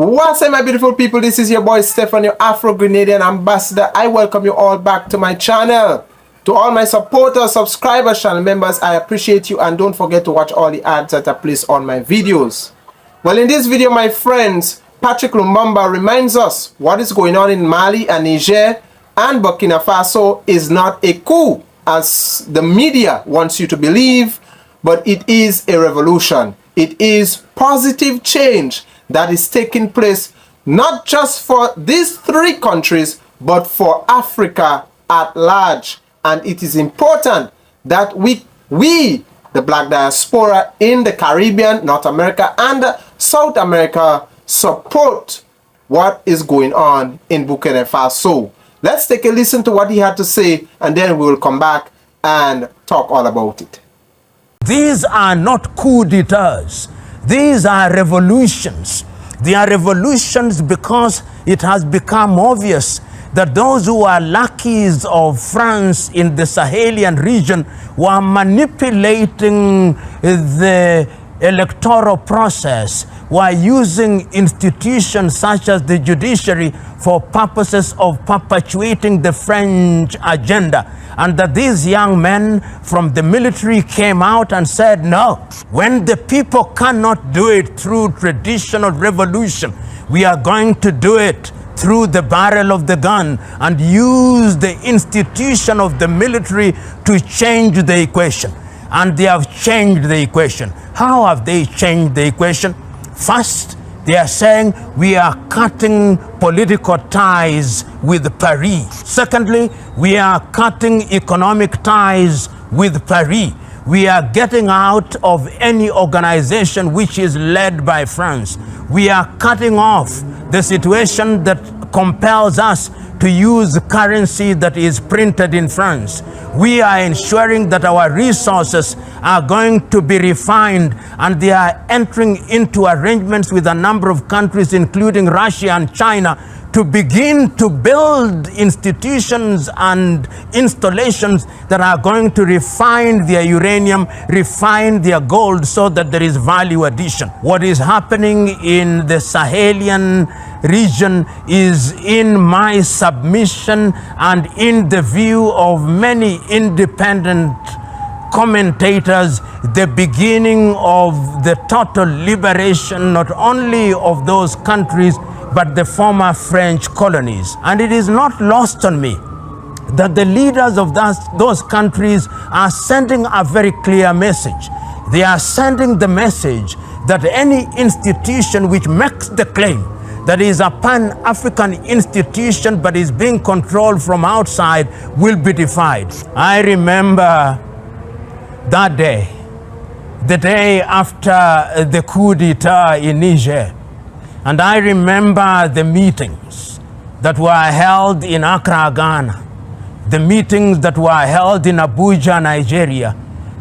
What's up, my beautiful people? This is your boy Stefan, your Afro-Grenadian ambassador. I welcome you all back to my channel. To all my supporters, subscribers, channel members, I appreciate you, and don't forget to watch all the ads that are placed on my videos. Well, in this video, my friends, Patrick Lumumba reminds us what is going on in Mali and Niger and Burkina Faso is not a coup, as the media wants you to believe, but it is a revolution. It is positive change that is taking place not just for these three countries, but for Africa at large. And it is important that we the black diaspora in the Caribbean, North America, and South America support what is going on in Burkina Faso. Let's take a listen to what he had to say, and then we will come back and talk all about it. These are not coup d'etats. These are revolutions. They are revolutions because it has become obvious that those who are lackeys of France in the Sahelian region were manipulating the electoral process, were using institutions such as the judiciary for purposes of perpetuating the French agenda. And that these young men from the military came out and said, no, when the people cannot do it through traditional revolution, we are going to do it through the barrel of the gun and use the institution of the military to change the equation. And they have changed the equation. How have they changed the equation? First, they are saying we are cutting political ties with Paris. Secondly, we are cutting economic ties with Paris. We are getting out of any organization which is led by France. We are cutting off the situation that compels us to use currency that is printed in France. We are ensuring that our resources are going to be refined, and they are entering into arrangements with a number of countries, including Russia and China, to begin to build institutions and installations that are going to refine their uranium, refine their gold, so that there is value addition. What is happening in the Sahelian region is, in my submission and in the view of many independent commentators, the beginning of the total liberation not only of those countries but the former French colonies. And it is not lost on me that the leaders of those countries are sending a very clear message. They are sending the message that any institution which makes the claim that is a pan-African institution but is being controlled from outside will be defied. I remember that day, the day after the coup d'etat in Niger, and I remember the meetings that were held in Accra, Ghana, the meetings that were held in Abuja, Nigeria,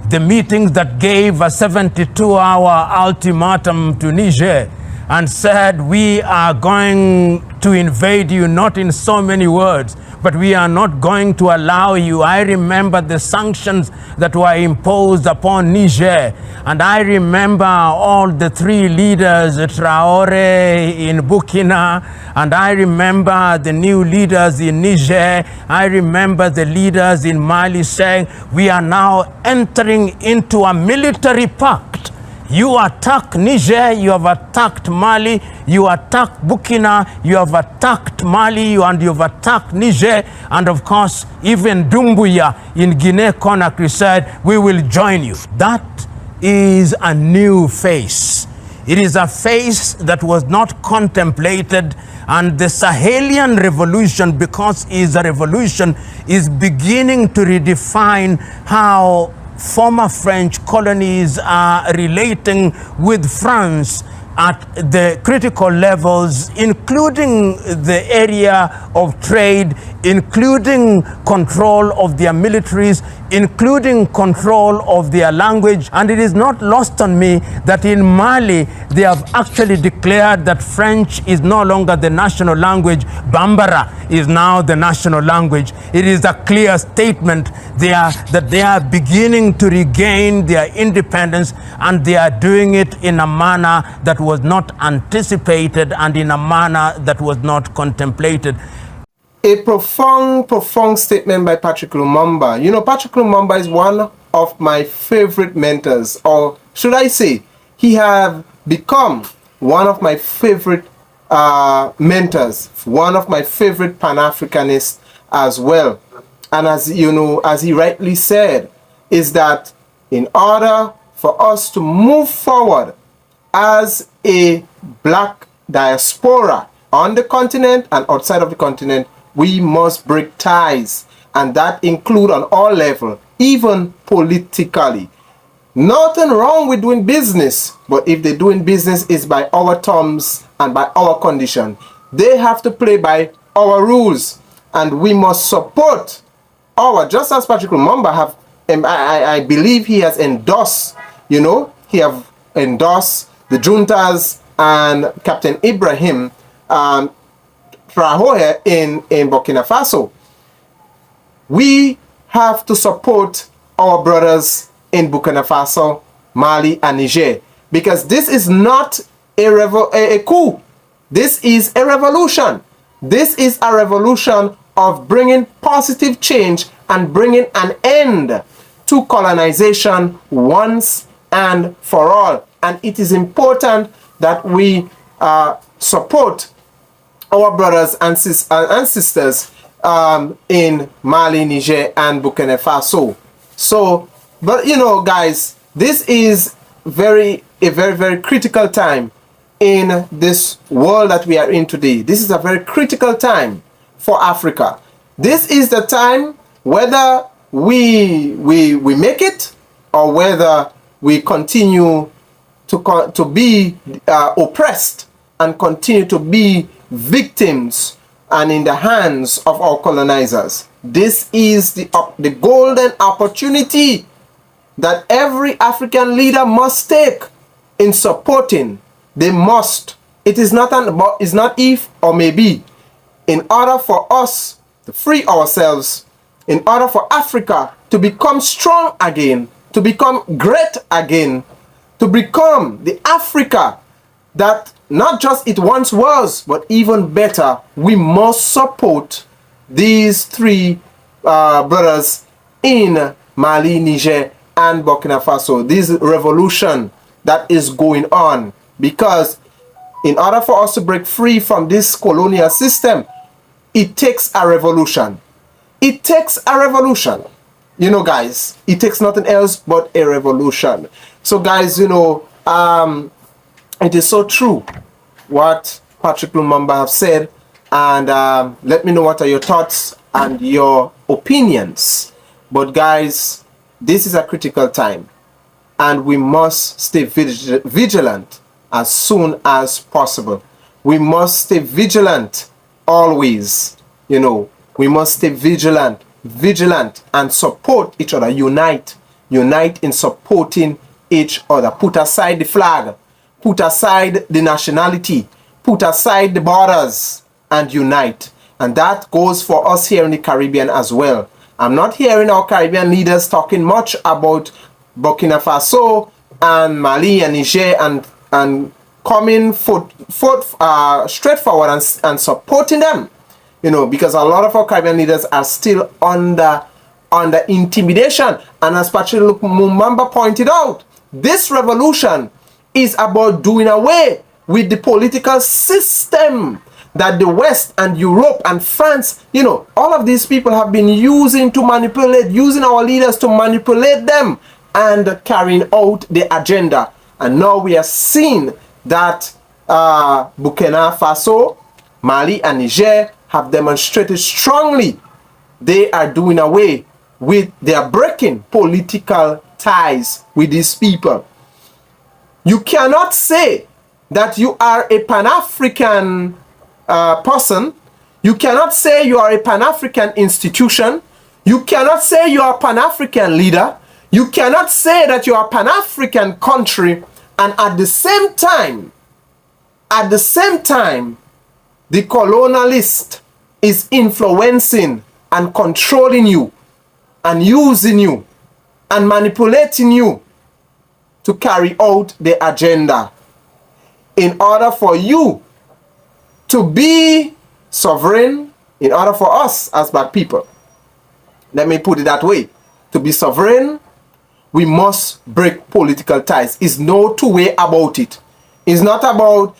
the meetings that gave a 72-hour ultimatum to Niger and said, we are going to invade you, not in so many words, but we are not going to allow you. I remember the sanctions that were imposed upon Niger, and I remember all the three leaders, Traoré in Burkina, and I remember the new leaders in Niger. I remember the leaders in Mali saying, we are now entering into a military pact. You attack Niger, you have attacked Mali, you attack Burkina, you have attacked Mali, and you have attacked Niger, and of course, even Doumbouya in Guinea-Conakry said, we will join you. That is a new face. It is a face that was not contemplated, and the Sahelian revolution, because it is a revolution, is beginning to redefine how former French colonies are relating with France at the critical levels, including the area of trade, including control of their militaries, including control of their language. And it is not lost on me that in Mali, they have actually declared that French is no longer the national language. Bambara is now the national language. It is a clear statement that they are beginning to regain their independence, and they are doing it in a manner that was not anticipated and in a manner that was not contemplated. A profound statement by Patrick Lumumba. You know, Patrick Lumumba is one of my favorite mentors, or should I say, he have become one of my favorite mentors, one of my favorite Pan-Africanists as well. And as you know, as he rightly said, is that in order for us to move forward as a black diaspora on the continent and outside of the continent, we must break ties, and that include on all levels, even politically. Nothing wrong with doing business, but if they're doing business is by our terms and by our condition, they have to play by our rules, and we must support our, just as Patrick Lumumba have, I believe he has endorsed, you know, he have endorsed the juntas and Captain Ibrahim Traoré in Burkina Faso. We have to support our brothers in Burkina Faso, Mali, and Niger, because this is not a coup. This is a revolution. This is a revolution of bringing positive change and bringing an end to colonization once and for all. And it is important that we support our brothers and sisters in Mali, Niger, and Burkina Faso. So, but you know, guys, this is a very critical time in this world that we are in today. This is a very critical time for Africa. This is the time whether we make it or whether we continue to be oppressed and continue to be victims and in the hands of our colonizers. This is the golden opportunity that every African leader must take in supporting. They must. It is not it's not if or maybe. In order for us to free ourselves, in order for Africa to become strong again, to become great again, to become the Africa that not just it once was, but even better, we must support these three brothers in Mali, Niger, and Burkina Faso. This revolution that is going on, because in order for us to break free from this colonial system, it takes a revolution. It takes a revolution. You know, guys, it takes nothing else but a revolution. So, guys, you know, it is so true what Patrick Lumumba have said, and let me know what are your thoughts and your opinions. But guys, this is a critical time, and we must stay vigilant as soon as possible. We must stay vigilant always. You know, we must stay vigilant and support each other. Unite in supporting each other. Put aside the flag, put aside the nationality, put aside the borders, and unite. And that goes for us here in the Caribbean as well. I'm not hearing our Caribbean leaders talking much about Burkina Faso and Mali and Niger and coming straight forward and supporting them. You know, because a lot of our Caribbean leaders are still under intimidation. And as Patrick Lumumba pointed out, this revolution is about doing away with the political system that the West and Europe and France, you know, all of these people have been using our leaders to manipulate them and carrying out the agenda. And now we are seeing that Burkina Faso, Mali, and Niger have demonstrated strongly they are doing away with, they are breaking political ties with these people. You cannot say that you are a Pan-African person. You cannot say you are a Pan-African institution. You cannot say you are a Pan-African leader. You cannot say that you are a Pan-African country, and at the same time, the colonialist is influencing and controlling you and using you and manipulating you to carry out the agenda in order for you to be sovereign, in order for us as black people. Let me put it that way. To be sovereign, we must break political ties. It's no two way about it. It's not about,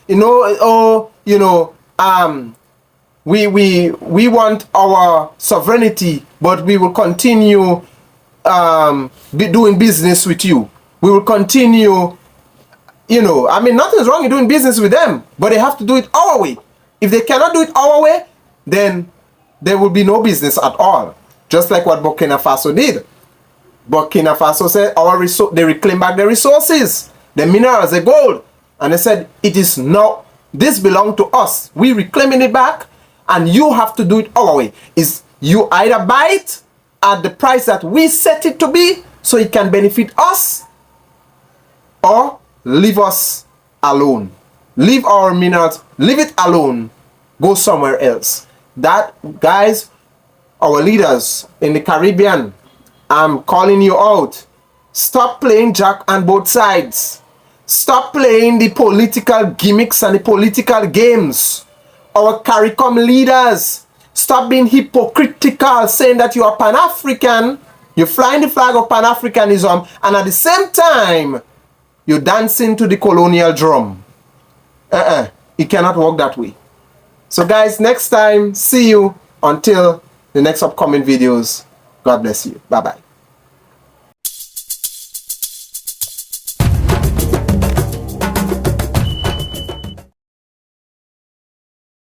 we want our sovereignty, but we will continue doing business with you. We will continue, nothing's wrong in doing business with them, but they have to do it our way. If they cannot do it our way, then there will be no business at all. Just like what Burkina Faso did. Burkina Faso said they reclaim back their resources, the minerals, the gold. And they said, it is now, this belongs to us. We reclaiming it back, and you have to do it our way. Is you either buy it at the price that we set it to be, so it can benefit us, or leave us alone. Leave our minerals, leave it alone. Go somewhere else. That, guys, our leaders in the Caribbean, I'm calling you out. Stop playing Jack on both sides. Stop playing the political gimmicks and the political games. Our CARICOM leaders, stop being hypocritical, saying that you are Pan-African, you're flying the flag of Pan-Africanism, and at the same time, you're dancing to the colonial drum. It cannot work that way. So guys, next time, see you until the next upcoming videos. God bless you. Bye-bye.